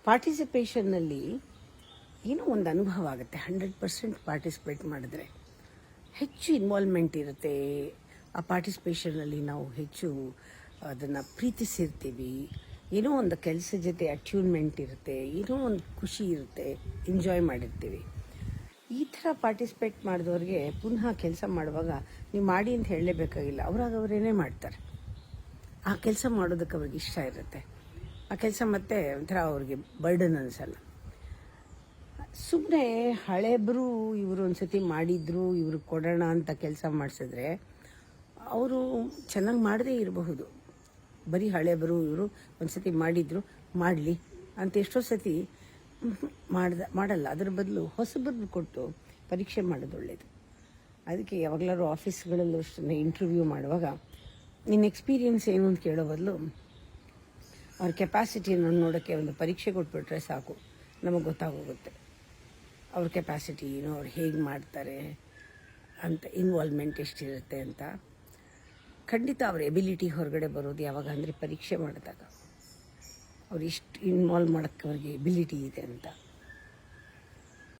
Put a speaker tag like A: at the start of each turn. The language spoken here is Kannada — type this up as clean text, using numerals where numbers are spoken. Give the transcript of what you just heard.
A: ಪಾರ್ಟಿಸಿಪೇಷನ್ನಲ್ಲಿ ಏನೋ ಒಂದು ಅನುಭವ ಆಗುತ್ತೆ. 100% ಪಾರ್ಟಿಸಿಪೇಟ್ ಮಾಡಿದ್ರೆ ಹೆಚ್ಚು ಇನ್ವಾಲ್ವ್ಮೆಂಟ್ ಇರುತ್ತೆ. ಆ ಪಾರ್ಟಿಸಿಪೇಷನಲ್ಲಿ ನಾವು ಹೆಚ್ಚು ಅದನ್ನು ಪ್ರೀತಿಸಿರ್ತೀವಿ. ಏನೋ ಒಂದು ಕೆಲಸ ಜೊತೆ ಅಟ್ಯೂನ್ಮೆಂಟ್ ಇರುತ್ತೆ, ಏನೋ ಒಂದು ಖುಷಿ ಇರುತ್ತೆ, ಎಂಜಾಯ್ ಮಾಡಿರ್ತೀವಿ. ಈ ಥರ ಪಾರ್ಟಿಸಿಪೇಟ್ ಮಾಡಿದವ್ರಿಗೆ ಪುನಃ ಕೆಲಸ ಮಾಡುವಾಗ ನೀವು ಮಾಡಿ ಅಂತ ಹೇಳಲೇಬೇಕಾಗಿಲ್ಲ, ಅವರೇನೇ ಮಾಡ್ತಾರೆ. ಆ ಕೆಲಸ ಮಾಡೋದಕ್ಕೆ ಅವ್ರಿಗೆ ಇಷ್ಟ ಇರುತ್ತೆ. ಆ ಕೆಲಸ ಮತ್ತೆ ಒಂಥರ ಅವ್ರಿಗೆ ಬರ್ಡನ್ ಅನಿಸಲ್ಲ. ಸುಮ್ಮನೆ ಹಳೆಬ್ರು ಇವರು ಒಂದು ಸತಿ ಮಾಡಿದ್ರು, ಇವರು ಕೊಡೋಣ ಅಂತ ಕೆಲಸ ಮಾಡಿಸಿದ್ರೆ ಅವರು ಚೆನ್ನಾಗಿ ಮಾಡದೇ ಇರಬಹುದು. ಬರೀ ಹಳೆಬ್ರು ಇವರು ಒಂದು ಸತಿ ಮಾಡಿದ್ರು, ಮಾಡಲಿ ಅಂತ ಎಷ್ಟೋ ಸತಿ ಮಾಡಲ್ಲ. ಅದರ ಬದಲು ಹೊಸಬರು ಕೊಟ್ಟು ಪರೀಕ್ಷೆ ಮಾಡೋದು ಒಳ್ಳೆಯದು. ಅದಕ್ಕೆ ಯಾವಾಗಲಾದ್ರು ಆಫೀಸ್ಗಳಲ್ಲೂ ಅಷ್ಟೇ ಇಂಟರ್ವ್ಯೂ ಮಾಡುವಾಗ ನಿನ್ನ ಎಕ್ಸ್ಪೀರಿಯನ್ಸ್ ಏನು ಅಂತ ಕೇಳೋ ಬದಲು ಅವ್ರ ಕೆಪಾಸಿಟಿಯನ್ನು ನೋಡೋಕ್ಕೆ ಒಂದು ಪರೀಕ್ಷೆ ಕೊಟ್ಬಿಟ್ರೆ ಸಾಕು, ನಮಗೆ ಗೊತ್ತಾಗೋಗುತ್ತೆ ಅವ್ರ ಕೆಪಾಸಿಟಿ ಏನು, ಅವ್ರು ಹೇಗೆ ಮಾಡ್ತಾರೆ ಅಂತ, ಇನ್ವಾಲ್ವ್ಮೆಂಟ್ ಎಷ್ಟಿರುತ್ತೆ ಅಂತ. ಖಂಡಿತ ಅವ್ರ ಎಬಿಲಿಟಿ ಹೊರಗಡೆ ಬರೋದು ಯಾವಾಗ ಅಂದರೆ ಪರೀಕ್ಷೆ ಮಾಡಿದಾಗ ಅವ್ರು ಇಷ್ಟು ಇನ್ವಾಲ್ವ್ ಮಾಡೋಕ್ಕೆ ಅವ್ರಿಗೆ ಎಬಿಲಿಟಿ ಇದೆ ಅಂತ.